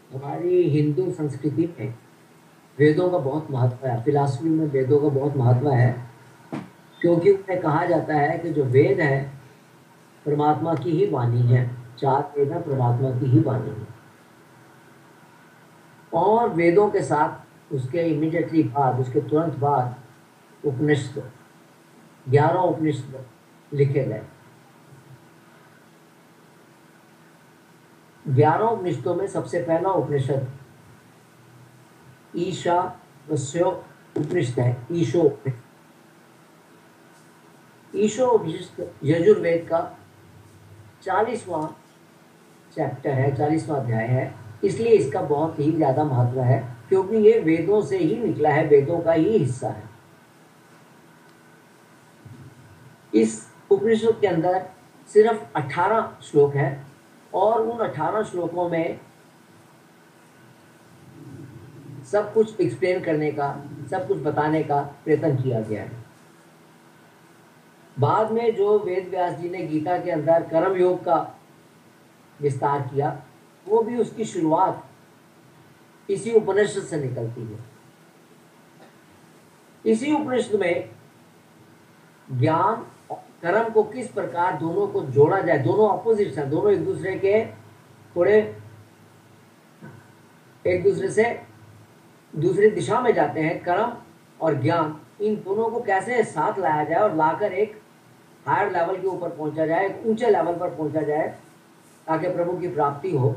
हमारी हिंदू संस्कृति में वेदों का बहुत महत्व है, फिलॉसफी में वेदों का बहुत महत्व है, क्योंकि उन्हें कहा जाता है कि जो वेद है परमात्मा की ही वाणी है। चार वेद है, परमात्मा की ही वाणी है। और वेदों के साथ उसके इमीडिएटली बाद, उसके तुरंत बाद उपनिषद, 11 उपनिषद लिखे गए। 11 उपनिषदों में सबसे पहला उपनिषद ईशावास्यो उपनिषद है। ईशो उपनिषद यजुर्वेद का 40वां चैप्टर है, 40वां अध्याय है। इसलिए इसका बहुत ही ज्यादा महत्व है, क्योंकि ये वेदों से ही निकला है, वेदों का ही हिस्सा है। इस उपनिषद के अंदर सिर्फ 18 श्लोक हैं और उन 18 श्लोकों में सब कुछ एक्सप्लेन करने का, सब कुछ बताने का प्रयत्न किया गया है। बाद में जो वेद व्यास जी ने गीता के अंदर कर्म योग का विस्तार किया, वो भी उसकी शुरुआत इसी उपनिषद से निकलती है। इसी उपनिषद में ज्ञान और कर्म को किस प्रकार दोनों को जोड़ा जाए, दोनों अपोजिट्स हैं, दोनों एक दूसरे के थोड़े एक दूसरे से दूसरी दिशा में जाते हैं। कर्म और ज्ञान, इन दोनों को कैसे साथ लाया जाए और लाकर एक हायर लेवल के ऊपर पहुंचा जाए, एक ऊंचे लेवल पर पहुंचा जाए, ताकि प्रभु की प्राप्ति हो,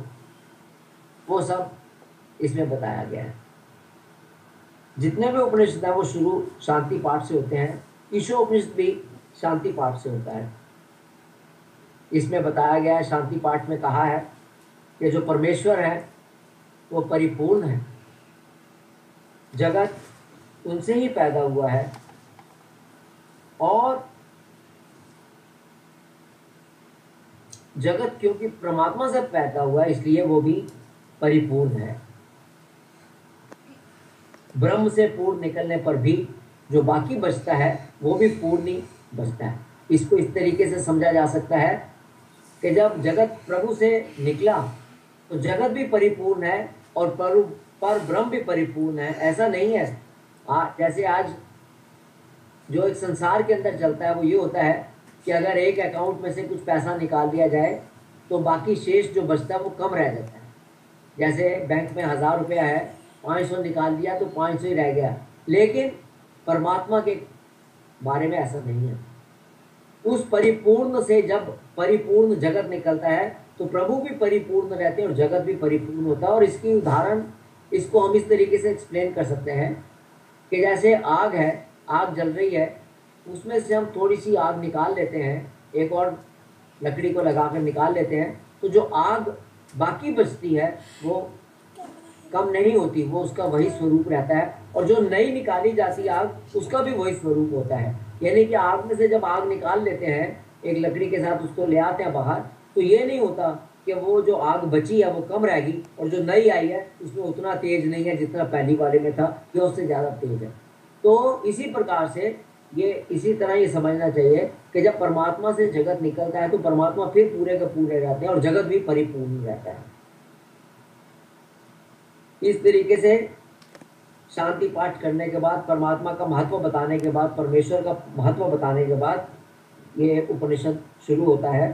वो सब इसमें बताया गया है। जितने भी उपनिषद है वो शुरू शांति पाठ से होते हैं। ईशोपनिषद भी शांति पाठ से होता है। इसमें बताया गया है, शांति पाठ में कहा है कि जो परमेश्वर है वो परिपूर्ण है, जगत उनसे ही पैदा हुआ है और जगत क्योंकि परमात्मा से पैदा हुआ है इसलिए वो भी परिपूर्ण है। ब्रह्म से पूर्ण निकलने पर भी जो बाकी बचता है वो भी पूर्ण ही बचता है। इसको इस तरीके से समझा जा सकता है कि जब जगत प्रभु से निकला तो जगत भी परिपूर्ण है और पर ब्रह्म भी परिपूर्ण है। ऐसा नहीं है जैसे आज जो एक संसार के अंदर चलता है वो ये होता है कि अगर एक अकाउंट में से कुछ पैसा निकाल दिया जाए तो बाकी शेष जो बचता है वो कम रह जाता है। जैसे बैंक में 1000 रुपया है, 500 निकाल दिया तो 500 ही रह गया। लेकिन परमात्मा के बारे में ऐसा नहीं है। उस परिपूर्ण से जब परिपूर्ण जगत निकलता है तो प्रभु भी परिपूर्ण रहते हैं और जगत भी परिपूर्ण होता है। और इसकी उदाहरण, इसको हम इस तरीके से एक्सप्लेन कर सकते हैं कि जैसे आग है, आग जल रही है, उसमें से हम थोड़ी सी आग निकाल लेते हैं, एक और लकड़ी को लगाकर निकाल लेते हैं, तो जो आग बाकी बचती है वो कम नहीं होती, वो उसका वही स्वरूप रहता है। और जो नई निकाली जाती आग उसका भी वही स्वरूप होता है। यानी कि आग में से जब आग निकाल लेते हैं एक लकड़ी के साथ, उसको ले आते हैं बाहर, तो ये नहीं होता कि वो जो आग बची है वो कम रहेगी और जो नई आई है उसमें उतना तेज नहीं है जितना पहली वाले में था, या उससे ज़्यादा तेज है। तो इसी प्रकार से ये इसी तरह ये समझना चाहिए कि जब परमात्मा से जगत निकलता है तो परमात्मा फिर पूरे के पूरे रहते हैं और जगत भी परिपूर्ण रहता है। इस तरीके से शांति पाठ करने के बाद, परमात्मा का महत्व बताने के बाद, परमेश्वर का महत्व बताने के बाद ये उपनिषद शुरू होता है।